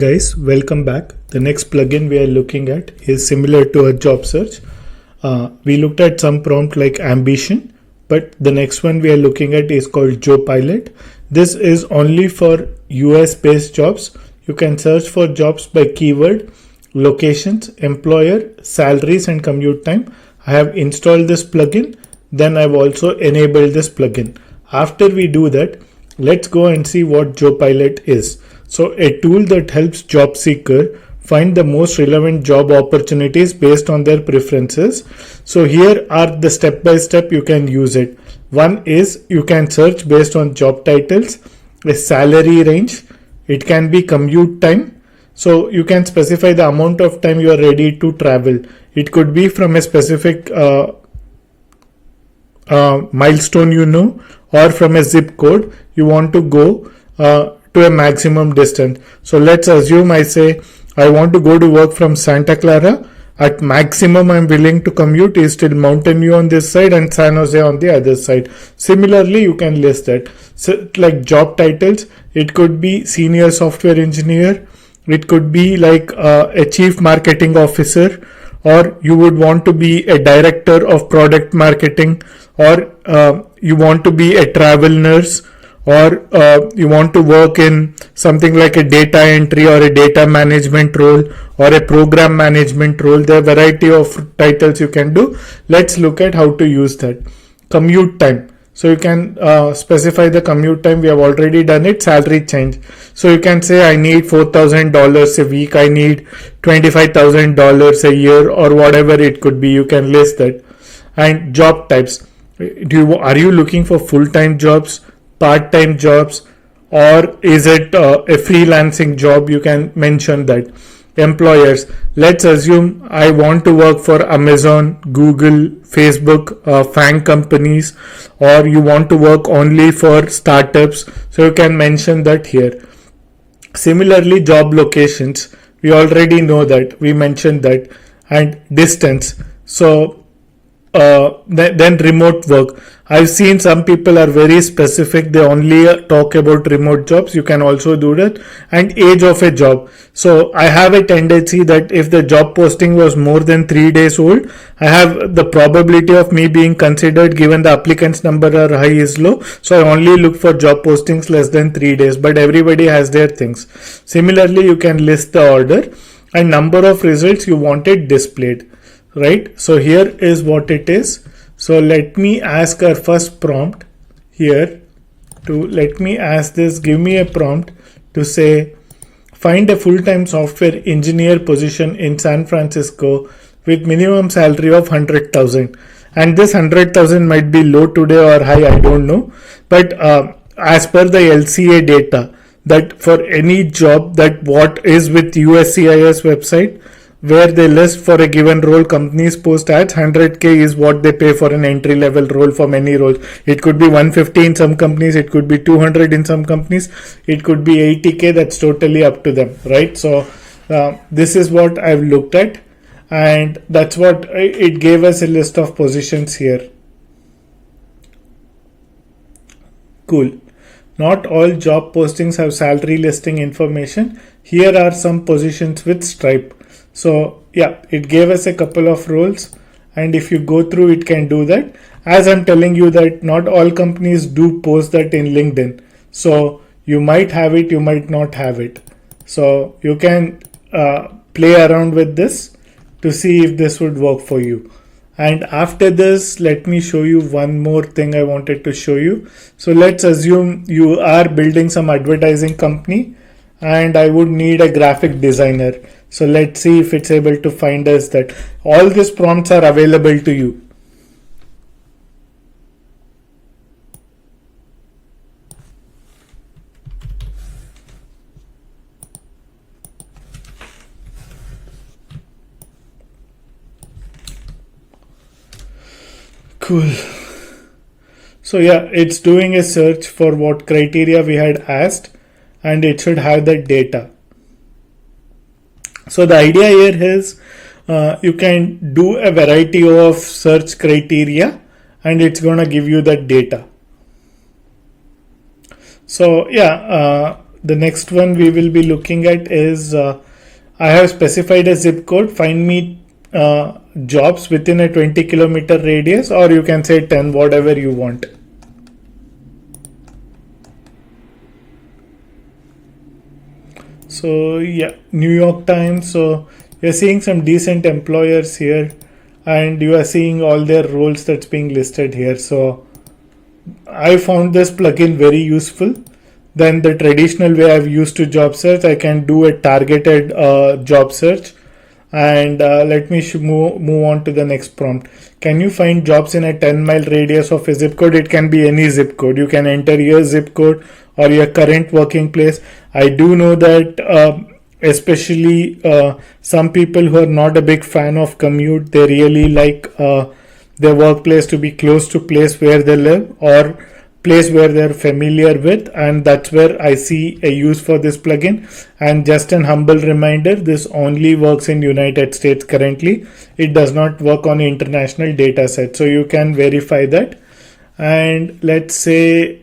Guys, welcome back. The next plugin we are looking at is similar to a job search. We looked at some prompt like ambition, but the next one we are looking at is called JoPilot. This is only for US based jobs. You can search for jobs by keyword, locations, employer, salaries, and commute time. I have installed this plugin. Then I've also enabled this plugin. After we do that, let's go and see what JoPilot is. So a tool that helps job seeker find the most relevant job opportunities based on their preferences. So here are the step by step you can use it. One is you can search based on job titles, a salary range. It can be commute time. So you can specify the amount of time you are ready to travel. It could be from a specific milestone, or from a zip code you want to go to a maximum distance. So let's assume I say I want to go to work from Santa Clara. At maximum I'm willing to commute is till Mountain View on this side and San Jose on the other side. Similarly, you can list that. So like job titles, it could be senior software engineer, it could be like a chief marketing officer, or you would want to be a director of product marketing, or you want to be a travel nurse, or you want to work in something like a data entry or a data management role or a program management role. There are a variety of titles you can do. Let's look at how to use that. Commute time. So you can specify the commute time. We have already done it. Salary change. So you can say I need $4,000 a week. I need $25,000 a year, or whatever it could be. You can list that. And job types. Are you looking for full-time jobs, part-time jobs, or is it a freelancing job? You can mention that. Employers, let's assume I want to work for Amazon, Google, Facebook, FANG companies, or you want to work only for startups, so you can mention that here. Similarly, job locations, we already know that, we mentioned that. And distance, so then remote work. I've seen some people are very specific. They only talk about remote jobs. You can also do that. And age of a job. So I have a tendency that if the job posting was more than 3 days old, I have the probability of me being considered, given the applicants number are high, is low. So I only look for job postings less than 3 days, but everybody has their things. Similarly, you can list the order and number of results you wanted displayed. Right, so here is what it is. So let me ask our first prompt here let me ask this, give me a prompt to say find a full-time software engineer position in San Francisco with minimum salary of 100,000. And this 100,000 might be low today or high, I don't know, but as per the LCA data, that for any job that what is with USCIS website, where they list for a given role, companies post ads, 100k is what they pay for an entry level role for many roles. It could be 150 in some companies, it could be 200 in some companies, it could be 80k, that's totally up to them, right? So this is what I've looked at, and that's what it gave us a list of positions here. Cool. Not all job postings have salary listing information. Here are some positions with Stripe. So yeah, it gave us a couple of roles, and if you go through, it can do that. As I'm telling you that not all companies do post that in LinkedIn. So you might have it, you might not have it. So you can play around with this to see if this would work for you. And after this, let me show you one more thing I wanted to show you. So let's assume you are building some advertising company, and I would need a graphic designer. So let's see if it's able to find us that. All these prompts are available to you. Cool. So yeah, it's doing a search for what criteria we had asked, and it should have that data. So the idea here is you can do a variety of search criteria, and it's going to give you that data. So yeah, the next one we will be looking at is I have specified a zip code. Find me jobs within a 20-kilometer radius, or you can say 10, whatever you want. So yeah, New York Times. So you're seeing some decent employers here, and you are seeing all their roles that's being listed here. So I found this plugin very useful than the traditional way I've used to job search. I can do a targeted job search. And let me move on to the next prompt. Can you find jobs in a 10-mile radius of a zip code? It can be any zip code. You can enter your zip code or your current working place. I do know that especially some people who are not a big fan of commute, they really like their workplace to be close to place where they live or place where they're familiar with, and that's where I see a use for this plugin. And just an humble reminder, this only works in United States currently. It does not work on international data set, so you can verify that. And let's say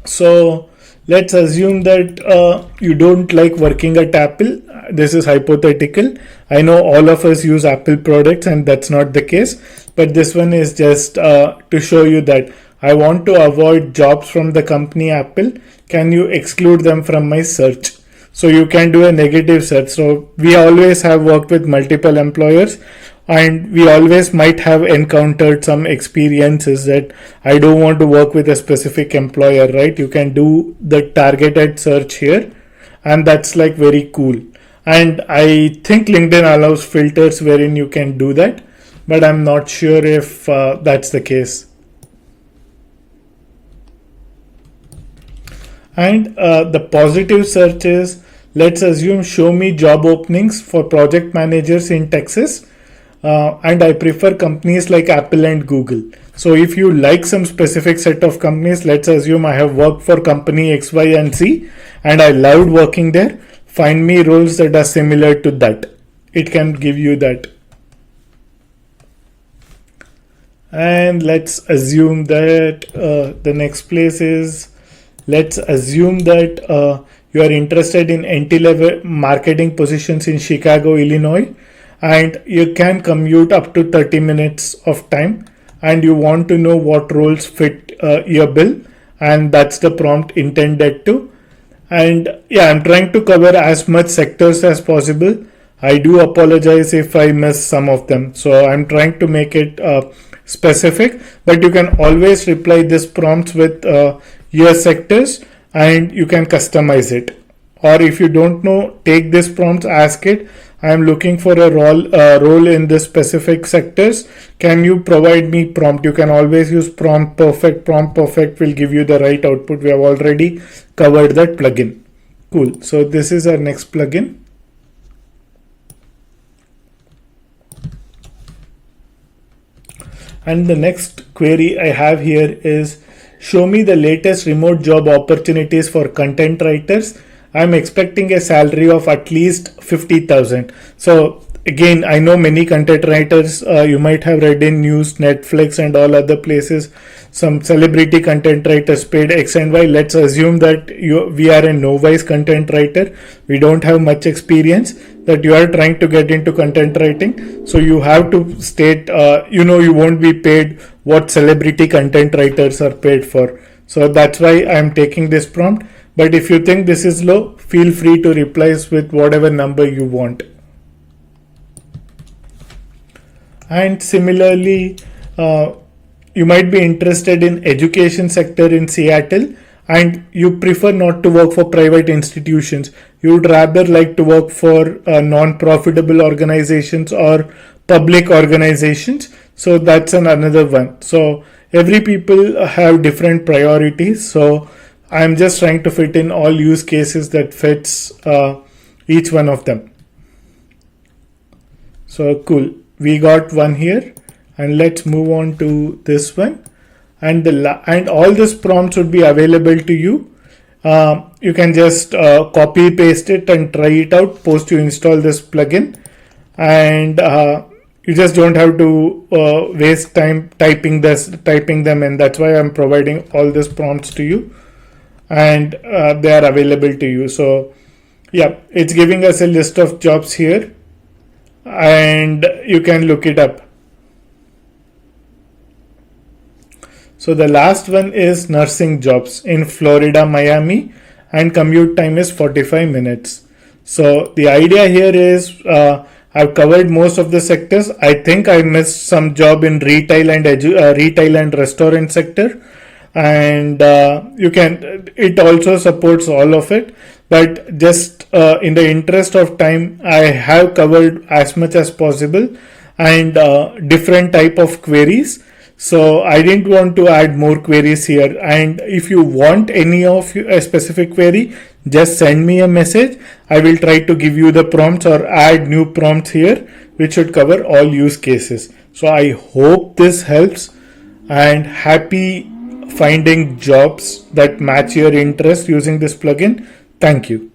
so let's assume that you don't like working at Apple. This is hypothetical. I know all of us use Apple products and that's not the case, but this one is just to show you that I want to avoid jobs from the company Apple. Can you exclude them from my search? So you can do a negative search. So we always have worked with multiple employers, and we always might have encountered some experiences that I don't want to work with a specific employer, right? You can do the targeted search here, and that's like very cool. And I think LinkedIn allows filters wherein you can do that, but I'm not sure if that's the case. And the positive search is, let's assume show me job openings for project managers in Texas. And I prefer companies like Apple and Google. So if you like some specific set of companies, let's assume I have worked for company X, Y, and Z, and I loved working there. Find me roles that are similar to that. It can give you that. And let's assume that the next place is, let's assume that you are interested in entry-level marketing positions in Chicago, Illinois, and you can commute up to 30 minutes of time, and you want to know what roles fit your bill, and that's the prompt intended to. And yeah, I'm trying to cover as much sectors as possible. I do apologize if I miss some of them, so I'm trying to make it specific, but you can always reply this prompts with your sectors and you can customize it. Or if you don't know, take this prompt, ask it, I'm looking for a role in this specific sectors. Can you provide me prompt? You can always use prompt perfect. Prompt perfect will give you the right output. We have already covered that plugin. Cool. So this is our next plugin. And the next query I have here is, show me the latest remote job opportunities for content writers. I'm expecting a salary of at least 50,000. So again, I know many content writers, you might have read in news, Netflix and all other places, some celebrity content writers paid X and Y. Let's assume that we are a novice content writer. We don't have much experience, that you are trying to get into content writing. So you have to state, you won't be paid what celebrity content writers are paid for. So that's why I'm taking this prompt. But if you think this is low, feel free to replace with whatever number you want. And similarly, you might be interested in education sector in Seattle, and you prefer not to work for private institutions. You would rather like to work for non-profitable organizations or public organizations. So that's another one. So every people have different priorities. So I'm just trying to fit in all use cases that fits each one of them. So cool. We got one here, and let's move on to this one. And all these prompts would be available to you. You can just copy paste it and try it out post you install this plugin. And you just don't have to waste time typing them in. That's why I'm providing all these prompts to you, and they are available to you. So yeah, it's giving us a list of jobs here, and you can look it up. So the last one is nursing jobs in Florida, Miami, and commute time is 45 minutes. So the idea here is I've covered most of the sectors. I think I missed some job in retail and restaurant sector, and it also supports all of it. But just in the interest of time, I have covered as much as possible, and different type of queries. So I didn't want to add more queries here. And if you want any of a specific query, just send me a message. I will try to give you the prompts or add new prompts here, which should cover all use cases. So I hope this helps, and happy finding jobs that match your interest using this plugin. Thank you.